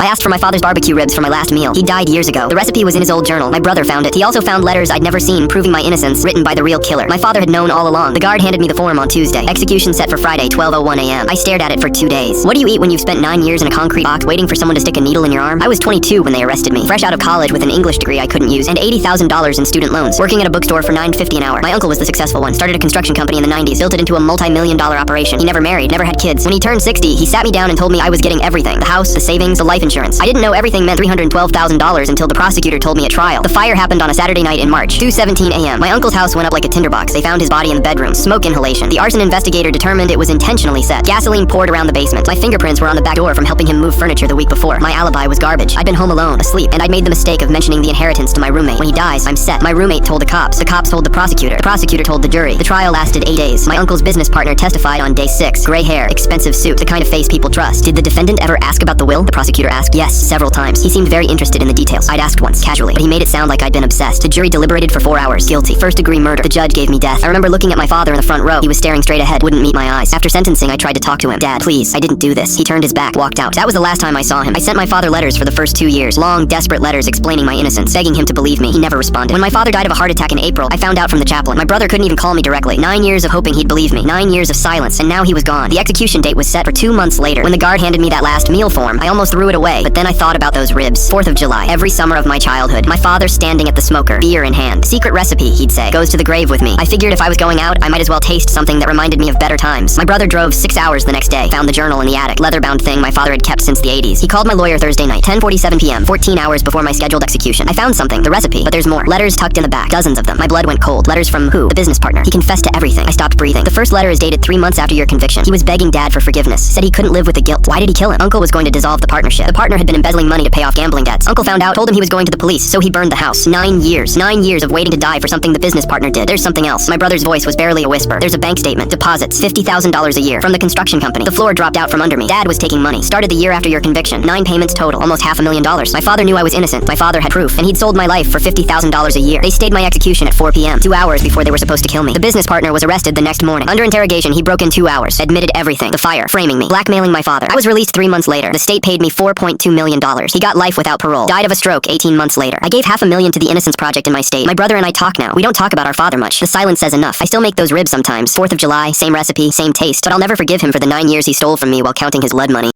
I asked for my father's barbecue ribs for my last meal. He died years ago. The recipe was in his old journal. My brother found it. He also found letters I'd never seen proving my innocence, written by the real killer. My father had known all along. The guard handed me the form on Tuesday. Execution set for Friday, 12:01 a.m. I stared at it for 2 days. What do you eat when you've spent 9 years in a concrete box waiting for someone to stick a needle in your arm? I was 22 when they arrested me, fresh out of college with an English degree I couldn't use, and $80,000 in student loans, working at a bookstore for $9.50 an hour. My uncle was the successful one, started a construction company in the 90s, built it into a multi-million-dollar operation. He never married, never had kids. When he turned 60, he sat me down and told me I was getting everything. The house, the savings, the life insurance. I didn't know everything meant $312,000 until the prosecutor told me at trial. The fire happened on a Saturday night in March, 2:17 a.m. My uncle's house went up like a tinderbox. They found his body in the bedroom. Smoke inhalation. The arson investigator determined it was intentionally set. Gasoline poured around the basement. My fingerprints were on the back door from helping him move furniture the week before. My alibi was garbage. I'd been home alone, asleep, and I'd made the mistake of mentioning the inheritance to my roommate. When he dies, I'm set. My roommate told the cops. The cops told the prosecutor. The prosecutor told the jury. The trial lasted 8 days. My uncle's business partner testified on day 6. Gray hair, expensive suit, the kind of face people trust. Did the defendant ever ask about the will? The prosecutor asked. Yes, several times. He seemed very interested in the details. I'd asked once, casually, but he made it sound like I'd been obsessed. The jury deliberated for 4 hours. Guilty. First-degree murder. The judge gave me death. I remember looking at my father in the front row. He was staring straight ahead, wouldn't meet my eyes. After sentencing, I tried to talk to him. Dad, please, I didn't do this. He turned his back, walked out. That was the last time I saw him. I sent my father letters for the first 2 years. Long, desperate letters explaining my innocence, begging him to believe me. He never responded. When my father died of a heart attack in April, I found out from the chaplain. My brother couldn't even call me directly. 9 years of hoping he'd believe me. 9 years of silence, and now he was gone. The execution date was set for 2 months later. When the guard handed me that last meal form, I almost threw it away, but then I thought about those ribs. 4th of July, every summer of my childhood. My father standing at the smoker, beer in hand. Secret recipe, he'd say, goes to the grave with me. I figured if I was going out, I might as well taste something that reminded me of better times. My brother drove 6 hours the next day, found the journal in the attic, leather-bound thing my father had kept since the 80s. He called my lawyer Thursday night, 10:47 p.m., 14 hours before my scheduled execution. I found something, the recipe, but there's more. Letters tucked in the back, dozens of them. My blood went cold. Letters from who? The business partner. He confessed to everything. I stopped breathing. The first letter is dated 3 months after your conviction. He was begging Dad for forgiveness, said he couldn't live with the guilt. Why did he kill him? Uncle was going to dissolve the partnership. The partner had been embezzling money to pay off gambling debts. Uncle found out, told him he was going to the police, so he burned the house. 9 years. 9 years of waiting to die for something the business partner did. There's something else. My brother's voice was barely a whisper. There's a bank statement. Deposits. $50,000 a year. From the construction company. The floor dropped out from under me. Dad was taking money. Started the year after your conviction. 9 payments total. Almost $500,000. My father knew I was innocent. My father had proof. And he'd sold my life for $50,000 a year. They stayed my execution at 4 p.m. 2 hours before they were supposed to kill me. The business partner was arrested the next morning. Under interrogation, he broke in 2 hours. Admitted everything. The fire. Framing me. Blackmailing my father. I was released 3 months later. The state paid me $4.2 million. He got life without parole. Died of a stroke 18 months later. I gave $500,000 to the Innocence Project in my state. My brother and I talk now. We don't talk about our father much. The silence says enough. I still make those ribs sometimes. 4th of July, same recipe, same taste. But I'll never forgive him for the 9 years he stole from me while counting his blood money.